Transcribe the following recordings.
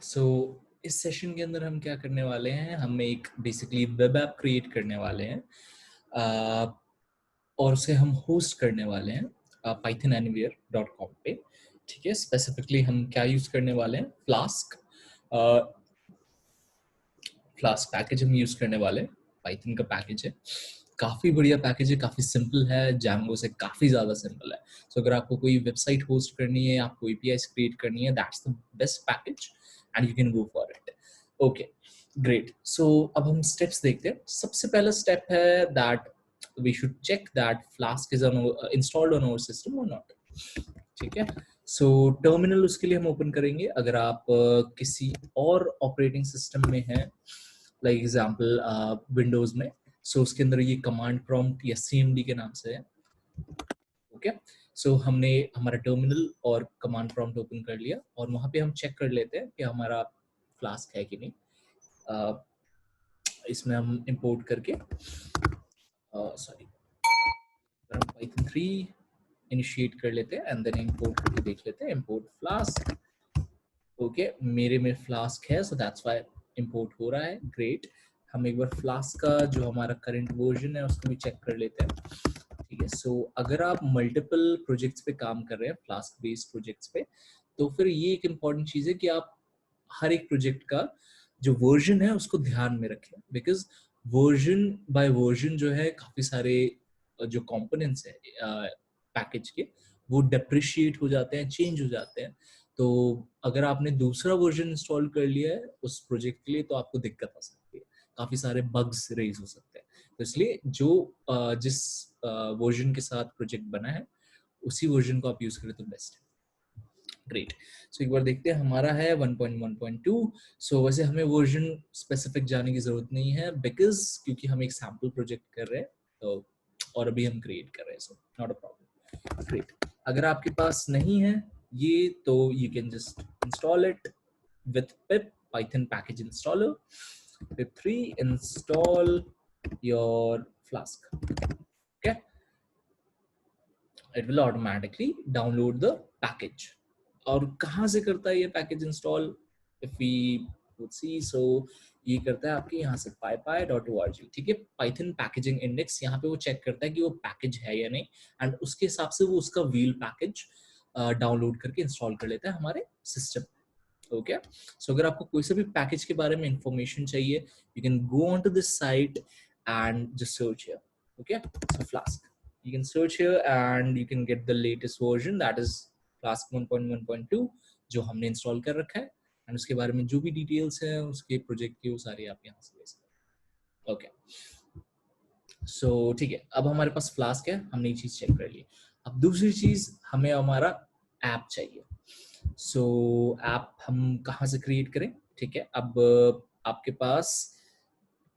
सो इस सेशन के अंदर हम क्या करने वाले हैं, हम एक बेसिकली वेब ऐप क्रिएट करने वाले हैं और उसे हम होस्ट करने वाले हैं pythonanywhere.com पे। ठीक है, स्पेसिफिकली हम क्या यूज करने वाले हैं, फ्लास्क फ्लास्क पैकेज हम यूज करने वाले हैं। पाइथन का पैकेज है, काफी बढ़िया पैकेज है, काफी सिंपल है, जैंगो से काफी ज्यादा सिंपल है। सो अगर आपको कोई वेबसाइट होस्ट करनी है, आपको एपीआईज क्रिएट करनी है, that's the best package and you can go for it. Okay, great. So अब हम स्टेप्स देखते हैं। सबसे पहला स्टेप है that we should check that Flask is installed on our system और नॉट। ठीक है, सो टर्मिनल उसके लिए हम ओपन करेंगे। अगर आप किसी और ऑपरेटिंग सिस्टम में हैं, लाइक एग्जांपल विंडोज में, सो उसके अंदर ये कमांड प्रॉम्प्ट या सीएमडी के नाम से है। ओके, सो हमने हमारा टर्मिनल और कमांड प्रॉम्प्ट ओपन कर लिया और वहां पे हम चेक कर लेते हैं कि हमारा फ्लास्क है कि नहीं। इसमें हम इंपोर्ट करके सॉरी हम पाइथन 3 इनिशिएट कर लेते हैं एंड देन इंपोर्ट करके देख लेते हैं, इंपोर्ट फ्लास्क। ओके, मेरे में फ्लास्क है, सो दैट्स व्हाई इंपोर्ट हो रहा है। ग्रेट, हम एक बार फ्लास्क का जो हमारा करंट वर्जन है उसको भी चेक कर लेते हैं। ठीक है, सो अगर आप मल्टीपल प्रोजेक्ट्स पे काम कर रहे हैं, फ्लास्क बेस्ड प्रोजेक्ट्स पे, तो फिर ये एक इम्पॉर्टेंट चीज है कि आप हर एक प्रोजेक्ट का जो वर्जन है उसको ध्यान में रखें, बिकॉज वर्जन बाय वर्जन जो है काफी सारे जो कंपोनेंट्स है पैकेज के, वो डेप्रिशिएट हो जाते हैं, चेंज हो जाते हैं। तो अगर आपने दूसरा वर्जन इंस्टॉल कर लिया है उस प्रोजेक्ट के लिए, तो आपको दिक्कत आ सकती है, काफी सारे बग्स रेज हो सकते हैं। तो इसलिए जो जिस वर्जन के साथ प्रोजेक्ट बना है उसी वर्जन को आप यूज करें तो बेस्ट है। ग्रेट, सो एक बार देखते हैं, हमारा है 1.1.2। सो वैसे हमें वर्जन स्पेसिफिक जाने की जरूरत नहीं है, बिकॉज क्योंकि हम एक सैम्पल प्रोजेक्ट कर रहे हैं तो, और अभी हम क्रिएट कर रहे हैं, so not a problem. Great, अगर आपके पास नहीं है ये, तो you can just install it with pip python package installer, pip3 install your flask. Okay, it will automatically download the package. और कहाँ से करता है ये package install, if we would see, so ये करता है आपके यहाँ से pypy.org। ठीक है, पाइथन पैकेजिंग इंडेक्स, यहाँ पे वो चेक करता है कि वो पैकेज है या नहीं, एंड उसके हिसाब से वो उसका व्हील पैकेज डाउनलोड करके इंस्टॉल कर लेता है हमारे सिस्टम। ओके, सो अगर आपको कोई से भी पैकेज के बारे में इंफॉर्मेशन चाहिए, you can go on to this site and just search here. Okay, so Flask, you can search here and you can get the latest version, that is Flask 1.1.2 जो हमने इंस्टॉल कर रखा है, and उसके बारे में जो भी डिटेल्स है उसके प्रोजेक्ट की, वो सारी आप यहाँ से ले सकते हैं। ओके, सो ठीक है, अब हमारे पास फ्लास्क है, हमने ये चीज चेक कर ली। अब दूसरी चीज, हमें हमारा ऐप चाहिए। सो ऐप हम कहाँ से क्रिएट करें? ठीक है, अब आपके पास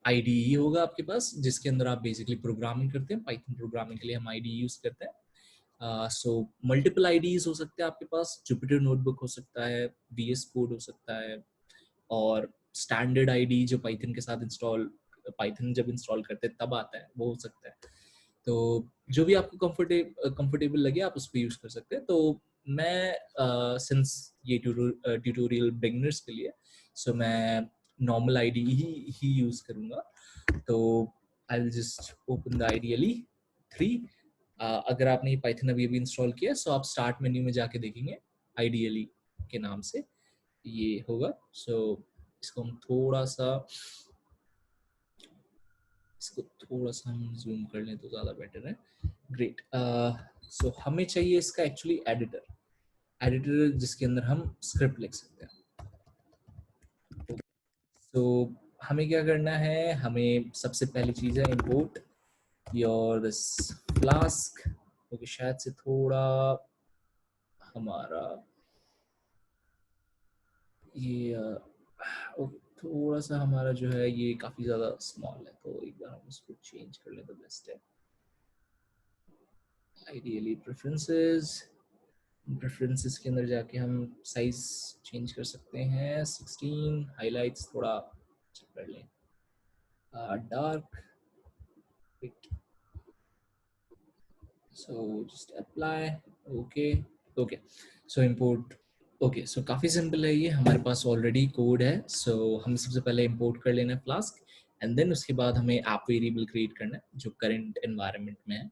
आईडीई होगा आपके पास, जिसके अंदर आप बेसिकली प्रोग्रामिंग करते हैं। पाइथन प्रोग्रामिंग के लिए हम आईडीई यूज करते हैं। सो मल्टीपल आईडीज हो सकते हैं आपके पास, जुपिटर नोटबुक हो सकता है, वीएस कोड हो सकता है, और स्टैंडर्ड आईडी जो पाइथन के साथ इंस्टॉल, पाइथन जब इंस्टॉल करते हैं तब आता है, वो हो सकता है। तो जो भी आपको कंफर्टेबल लगे आप उसको यूज कर सकते हैं। तो मैं सिंस ये ट्यूटोरियल बिगिनर्स के लिए, सो मैं नॉर्मल आईडी ही यूज करूंगा। तो I will just open the ideally 3। अगर आपने पाइथन अभी इंस्टॉल किया, सो आप स्टार्ट मेन्यू में जाके देखेंगे आइडियली के नाम से ये होगा। सो इसको हम थोड़ा हम जूम कर लें तो ज़्यादा बेटर है। ग्रेट, सो हमें चाहिए इसका एक्चुअली एडिटर जिसके अंदर हम स्क्रिप्ट लिख सकते हैं। तो हमें क्या करना है, हमें सबसे पहली चीज़ है import your this flask. Okay, शायद से थोड़ा हमारा ये थोड़ा सा हमारा जो है ये काफ़ी ज़्यादा स्मॉल है, तो एक बार हम उसको चेंज कर लें तो बेस्ट है। आइडियली प्रेफरेंसेस के अंदर जाके हम साइज चेंज कर सकते हैं, 16, हाइलाइट्स थोड़ा चेक कर लें, dark, so just apply. Okay, so import okay, so काफ़ी सिंपल है ये, हमारे पास ऑलरेडी कोड है। सो हमें सबसे पहले इंपोर्ट कर लेना है फ्लास्क, एंड देन उसके बाद हमें ऐप वेरिएबल क्रिएट करना है जो करंट एनवायरनमेंट में है,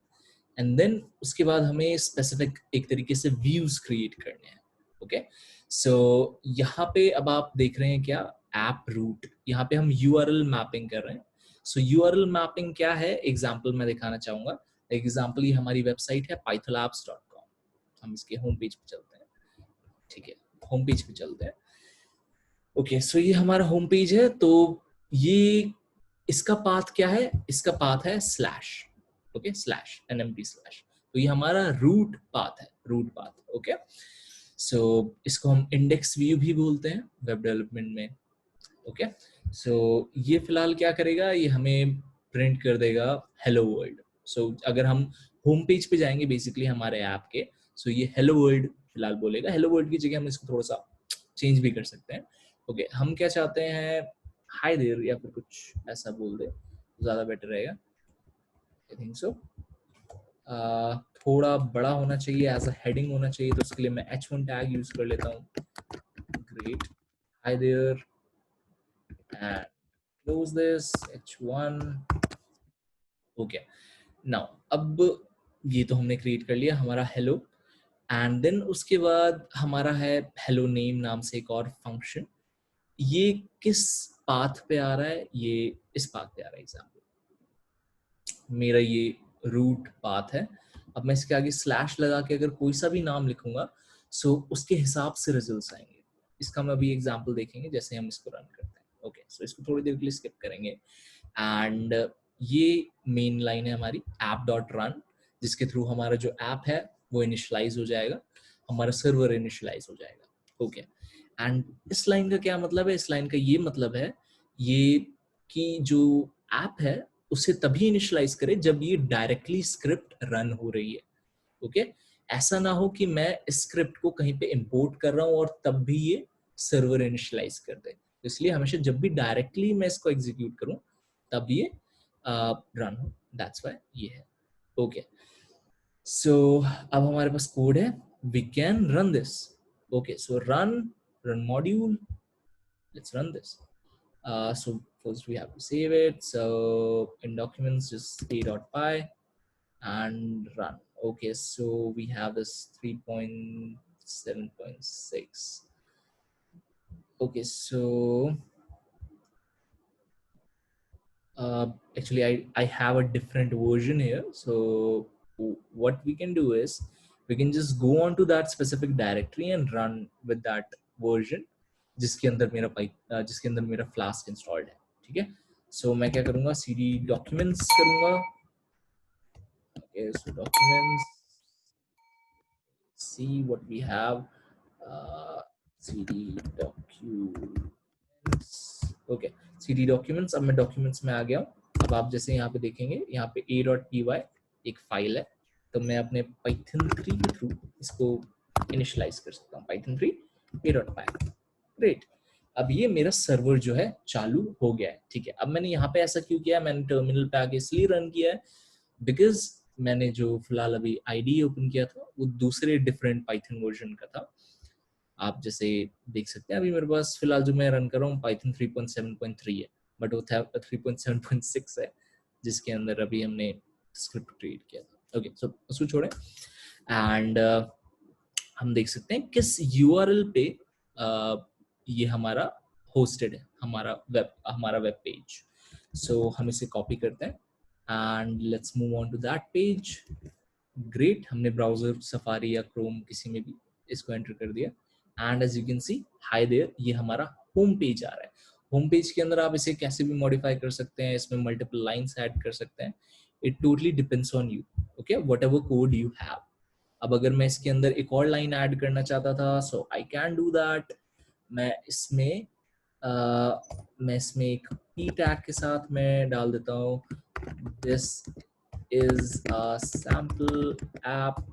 एंड देन उसके बाद हमें स्पेसिफिक एक तरीके से व्यूज क्रिएट करने हैं। ओके, सो यहाँ पे अब आप देख रहे हैं क्या, ऐप रूट, यहाँ पे हम यूआरएल मैपिंग कर रहे हैं। सो यूआरएल मैपिंग क्या है, एग्जांपल मैं दिखाना चाहूंगा। एग्जांपल ये हमारी वेबसाइट है pytholabs.com, हम इसके होम पेज पे चलते हैं। ठीक है, होम पेज पे चलते हैं। ओके, सो ये हमारा होम पेज है। तो ये इसका पाथ क्या है, इसका पाथ है slash, okay, slash nmp slash. तो ये हमारा रूट पाथ है, रूट पाथ। ओके, सो इसको हम इंडेक्स व्यू भी बोलते हैं वेब डेवलपमेंट में। ओके, सो ये फिलहाल क्या करेगा, ये हमें प्रिंट कर देगा हेलो वर्ल्ड। सो अगर हम होम पेज पे जाएंगे बेसिकली हमारे ऐप के, सो ये हेलो वर्ल्ड फिलहाल बोलेगा। हेलो वर्ल्ड की जगह हम इसको थोड़ा सा चेंज भी कर सकते हैं। ओके, हम क्या चाहते हैं, हाय देयर या फिर कुछ ऐसा बोल दे, ज़्यादा बेटर रहेगा। I think so. थोड़ा बड़ा होना चाहिए, एज अ हेडिंग होना चाहिए, तो उसके लिए मैं h1 टैग यूज कर लेता हूँ। Great, hi there, and close this h1। Okay, now अब ये तो हमने क्रिएट कर लिया हमारा हेलो, एंड देन उसके बाद हमारा है हेलो नेम नाम से एक और फंक्शन। ये किस पाथ पे आ रहा है, ये इस पाथ पे आ रहा है। एग्जाम्पल मेरा ये रूट पाथ है। अब मैं इसके आगे स्लैश लगा के अगर कोई सा भी नाम लिखूंगा, सो उसके हिसाब से रिजल्ट्स आएंगे। इसका हम अभी एग्जाम्पल देखेंगे जैसे हम इसको रन करते हैं। ओके, सो इसको थोड़ी देर के लिए स्किप करेंगे। एंड ये मेन लाइन है हमारी ऐप डॉट रन, जिसके थ्रू हमारा जो ऐप है वो इनिशियलाइज हो जाएगा, हमारा सर्वर इनिशियलाइज हो जाएगा। ओके, एंड इस लाइन का क्या मतलब है, इस लाइन का ये मतलब है ये कि जो ऐप है उसे तभी इनिशियलाइज करे जब ये डायरेक्टली स्क्रिप्ट रन हो रही है। ओके, ऐसा ना हो कि मैं इस स्क्रिप्ट को कहीं पे इंपोर्ट कर रहा हूँ और तब भी ये सर्वर इनिशियलाइज कर दे। इसलिए हमेशा जब भी डायरेक्टली मैं इसको एग्जीक्यूट करूँ तब ये रन हो, दैट्स व्हाई ये है। ओके, सो अब हमारे पास कोड है, we can run this. Okay, so run module, let's run this. So first we have to save it. So in documents, just a.py and run. Okay, so we have this 3.7.6. Okay, so actually I have a different version here. So what we can do is we can just go on to that specific directory and run with that version जिसके अंदर मेरा जिसके अंदर मेरा flask installed है। ठीक है, सो मैं क्या करूंगा, cd documents करूंगा। Okay, so documents, see what we have, cd documents। okay, cd documents, अब मैं documents में आ गया हूँ। अब आप जैसे यहाँ पे देखेंगे, यहाँ पे a.py एक फाइल है, तो मैं अपने python 3 के थ्रू इसको इनिशियलाइज कर सकता हूँ, python 3 a.py। ग्रेट, अब ये मेरा सर्वर जो है चालू हो गया है। ठीक है, अब मैंने यहाँ पे ऐसा क्यों किया, मैंने टर्मिनल पे आके इसलिए रन किया है बिकॉज मैंने जो फिलहाल अभी आईडी ओपन किया था वो दूसरे डिफरेंट पाइथन वर्जन का था। आप जैसे देख सकते हैं अभी मेरे पास फिलहाल जो मैं रन कर रहा हूँ पाइथन 3.7.3 है, बट वो था 3.7.6 है जिसके अंदर अभी हमने स्क्रिप्ट क्रिएट किया था। ओके, सो उसको छोड़ें, एंड हम देख सकते हैं किस यूआरएल पे ये हमारा होस्टेड है, हमारा वेब पेज। सो हम इसे कॉपी करते हैं and let's move on to that page. Great, हमने ब्राउजर सफारी या क्रोम किसी में भी इसको एंटर कर दिया, and as you can see hi there, ये हमारा होम पेज आ रहा है। होम पेज के अंदर आप इसे कैसे भी मॉडिफाई कर सकते हैं, इसमें मल्टीपल लाइंस ऐड कर सकते हैं, it totally depends on you. Okay, what ever code you have. अब अगर मैं इसके अंदर एक और लाइन ऐड करना चाहता था, सो आई कैन डू दैट। मैं इसमें एक p टैग के साथ मैं डाल देता हूँ, this is a sample app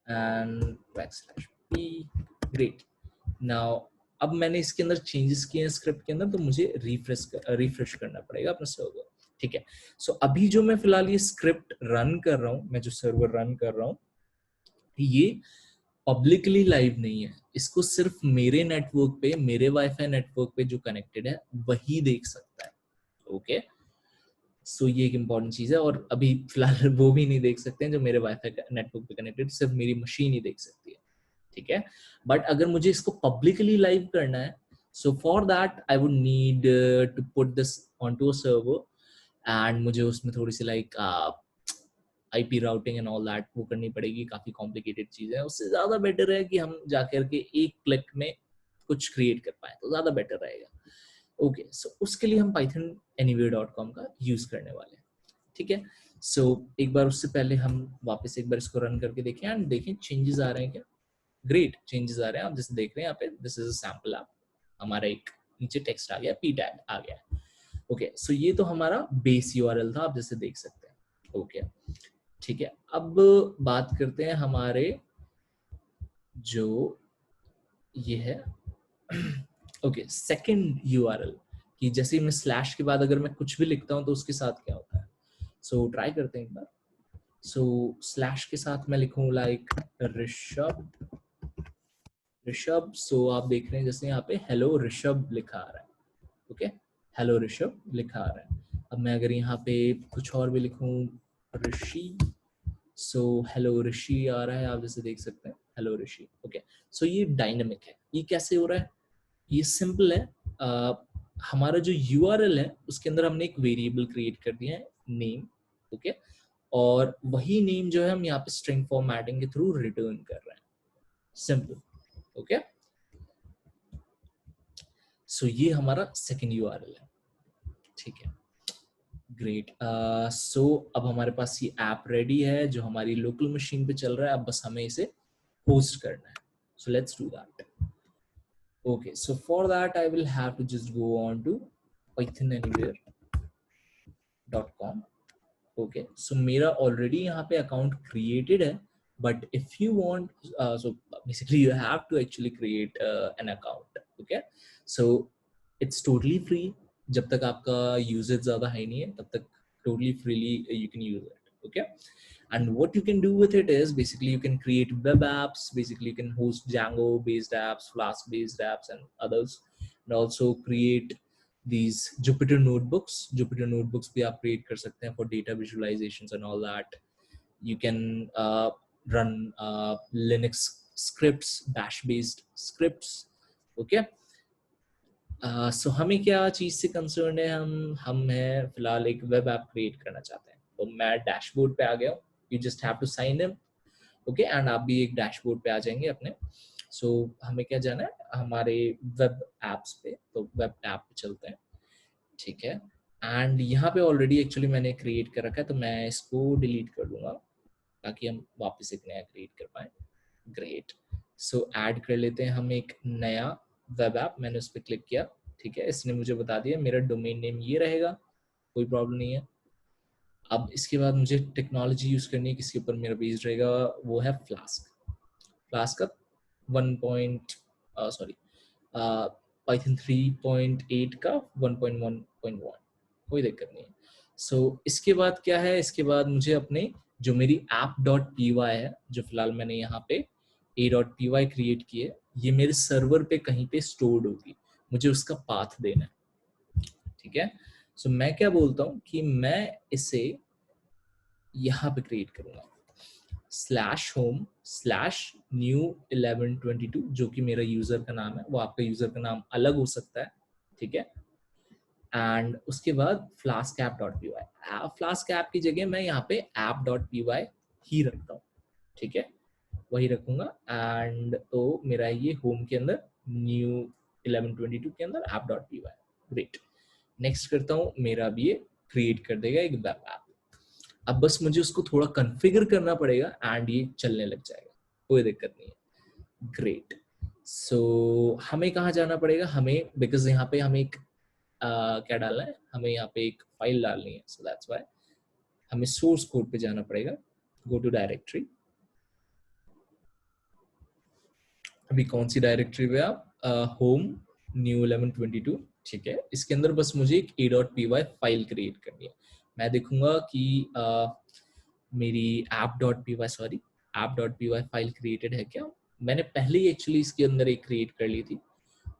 and \p। great, now अब मैंने इसके अंदर चेंजेस किए हैं स्क्रिप्ट के अंदर, तो मुझे रिफ्रेश करना पड़ेगा अपना सर्वर। ठीक है, सो अभी जो मैं फिलहाल ये स्क्रिप्ट रन कर रहा हूँ, मैं जो सर्वर रन कर रहा हूँ, ये पब्लिकली लाइव नहीं है, इसको सिर्फ मेरे नेटवर्क पे, मेरे वाईफाई नेटवर्क पे जो कनेक्टेड है वही देख सकता है। ओके, सो ये एक इम्पॉर्टेंट चीज है, और अभी फिलहाल वो भी नहीं देख सकते हैं जो मेरे वाईफाई नेटवर्क पे कनेक्टेड, सिर्फ मेरी मशीन ही देख सकती है, ठीक है। बट अगर मुझे इसको पब्लिकली लाइव करना है, so for that I would need to put this onto a server, and मुझे उसमें थोड़ी सी like IP routing and all that वो करनी पड़ेगी, काफी कॉम्प्लिकेटेड चीज है। उससे ज्यादा बेटर है कि हम जाकर के एक क्लिक में कुछ क्रिएट कर पाए, तो ज्यादा बेटर रहेगा। ओके, सो उसके लिए हम pythonanywhere.com का यूज करने वाले हैं, ठीक है। सो एक बार उससे पहले हम वापस एक बार इसको रन करके देखें एंड देखें चेंजेस आ रहे हैं क्या। ग्रेट, चेंजेस आ रहे हैं, आप जैसे देख रहे हैं यहाँ पे, this is a sample app, हमारा एक नीचे टेक्स्ट आ गया, p टैग आ गया। ओके, सो ये तो हमारा बेस यूआरएल था, आप जैसे देख सकते हैं। ओके, ठीक है। अब बात करते हैं हमारे जो ये है ओके सेकंड यूआरएल कि जैसे ही मैं स्लैश के बाद अगर मैं कुछ भी लिखता हूं तो उसके साथ क्या होता है। सो ट्राई करते हैं एक बार। सो स्लैश के साथ मैं लिखूं लाइक ऋषभ, सो आप देख रहे हैं जैसे यहाँ पे हेलो ऋषभ लिखा आ रहा है। ओके, हेलो ऋषभ लिखा आ रहा है। अब मैं अगर यहाँ पे कुछ और भी लिखूं ऋषि, सो हेलो ऋषि आ रहा है, आप जैसे देख सकते हैं हेलो ऋषि। ओके, सो ये डायनामिक है। ये कैसे हो रहा है, ये सिंपल है। हमारा जो यूआरएल है उसके अंदर हमने एक वेरिएबल क्रिएट कर दिया है नेम, ओके, और वही नेम जो है हम यहाँ पे स्ट्रिंग फॉर्मेटिंग के थ्रू रिटर्न कर रहे हैं, सिंपल। ओके, सो ये हमारा सेकंड यूआरएल है, ठीक है। ग्रेट, सो अब हमारे पास ये ऐप रेडी है जो हमारी लोकल मशीन पे चल रहा है, अब बस हमें इसे होस्ट करना है। So let's do that. Okay, so for that I will have to just go on to pythonanywhere.com. Okay, so मेरा already यहाँ पे account created है, but if you want, so basically you have to actually create an account. Okay, so it's totally free. जब तक आपका usage ज़्यादा है नहीं है तब तक totally freely you can use it. Okay, and what you can do with it is basically you can create web apps, basically you can host Django based apps, Flask based apps and others, and also create these Jupyter notebooks bhi aap create kar sakte hain for data visualizations and all that. You can run Linux scripts, bash based scripts. Okay, सो हमें क्या चीज से concern है, हम है फिलहाल एक web app create करना चाहते हैं। तो मैं डैशबोर्ड पे आ गया हूँ, you just have to sign in. Okay, and आप भी एक डैशबोर्ड पे आ जाएंगे अपने। सो हमें क्या जाना है हमारे वेब एप्स पे, तो वेब ऐप पे चलते हैं, ठीक है। एंड यहाँ पे ऑलरेडी एक्चुअली मैंने क्रिएट कर रखा है, तो मैं इसको डिलीट कर दूंगा ताकि हम वापस एक नया क्रिएट कर पाए। ग्रेट, सो ऐड कर लेते हैं हम एक नया वेब ऐप। मैंने उस पर क्लिक किया, ठीक है, इसने मुझे बता दिया मेरा डोमेन नेम ये रहेगा, कोई प्रॉब्लम नहीं है। अब इसके बाद मुझे टेक्नोलॉजी यूज करनी है, किसके ऊपर मेरा बेस्ड रहेगा, वो है फ्लास्क का 1 सॉरी पाइथन 3.8 का 1.1.1, कोई दिक्कत नहीं है। सो इसके बाद क्या है, इसके बाद मुझे अपने जो मेरी app.py है, जो फिलहाल मैंने यहाँ पे a.py क्रिएट की है, ये मेरे सर्वर पे कहीं पे स्टोर्ड होगी, मुझे उसका पाथ देना है, ठीक है। सो मैं क्या बोलता हूँ कि मैं इसे यहाँ पे क्रिएट करूंगा /home/new1122, जो कि मेरा यूजर का नाम है, वो आपका यूजर का नाम अलग हो सकता है, ठीक है। एंड उसके बाद flask-app.py, flask-app की जगह मैं यहाँ पे app.py ही रखता हूँ, ठीक है, वही रखूंगा। एंड तो मेरा ये होम के अंदर न्यू 1122 के अंदर app.py। ग्रेट, नेक्स्ट करता हूँ, मेरा भी ये क्रिएट कर देगा एक वेब ऐप। अब बस मुझे उसको थोड़ा कॉन्फ़िगर करना पड़ेगा एंड ये चलने लग जाएगा, कोई दिक्कत नहीं है। ग्रेट, सो हमें कहाँ जाना पड़ेगा, हमें बिकॉज यहाँ पे हमें एक क्या डालना है, हमें यहाँ पे एक फाइल डालनी है, सो दैट्स व्हाई हमें सोर्स कोड पे जाना पड़ेगा। गो टू डायरेक्टरी, अभी कौन सी डायरेक्टरी पे आप, होम न्यू 1122, ठीक है। इसके अंदर बस मुझे एक a.py फाइल क्रिएट करनी है। मैं देखूंगा कि मेरी app.py फाइल क्रिएटेड है क्या, मैंने पहले ही एक्चुअली इसके अंदर एक क्रिएट कर ली थी.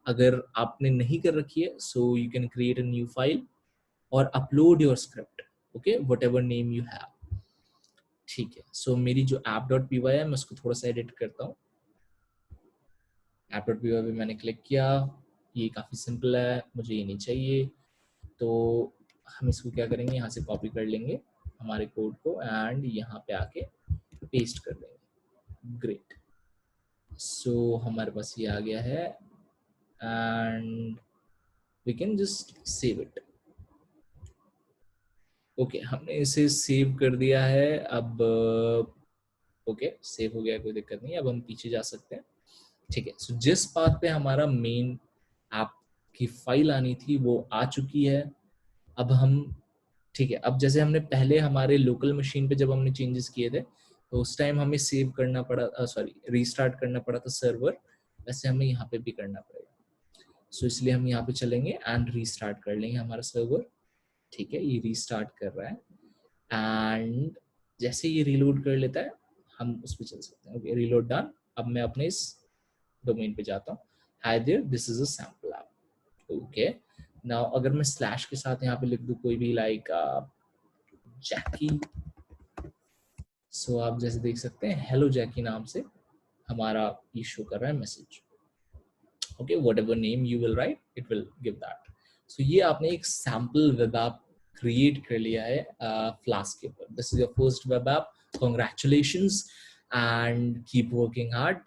अगर आपने नहीं कर रखी है, so you can create a new file और upload your script. Okay, whatever name you have. ठीक है, सो मेरी जो app.py है मैं उसको थोड़ा सा एडिट करता हूँ. app.py पे मैंने क्लिक किया. ये काफ़ी सिंपल है, मुझे ये नहीं चाहिए, तो हम इसको क्या करेंगे, यहाँ से कॉपी कर लेंगे हमारे कोड को एंड यहाँ पे आके पेस्ट कर देंगे. ग्रेट. सो हमारे पास ये आ गया है and we can just save it. Okay, हमने इसे सेव कर दिया है. अब ओके, सेव हो गया, कोई दिक्कत नहीं. अब हम पीछे जा सकते हैं. ठीक है, सो जिस पाथ पे हमारा मेन ऐप की फाइल आनी थी वो आ चुकी है. अब हम, ठीक है, अब जैसे हमने पहले हमारे लोकल मशीन पे जब हमने चेंजेस किए थे तो उस टाइम हमें सेव करना पड़ा, सॉरी रीस्टार्ट करना पड़ा था सर्वर, वैसे हमें यहाँ पे भी करना पड़ेगा. सो इसलिए हम यहाँ पे चलेंगे एंड रीस्टार्ट कर लेंगे हमारा सर्वर. ठीक है, ये रीस्टार्ट कर रहा है एंड जैसे ये रीलोड कर लेता है हम उस पर चल सकते हैं. Okay, reload done. अब मैं अपने इस डोमेन पे जाता हूँ. Hi there, this is a sample app. Okay, now अगर मैं स्लैश के साथ यहाँ पे लिख दूँ कोई भी लाइक जैकी, सो आप जैसे देख सकते हैं हेलो जैकी नाम से हमारा ये शो कर रहा है message. Okay, whatever name you will write it will give that. So ये आपने एक सैंपल वेब ऐप क्रिएट कर लिया है फ्लास्क के ऊपर. This is your first web app. Congratulations and keep working hard.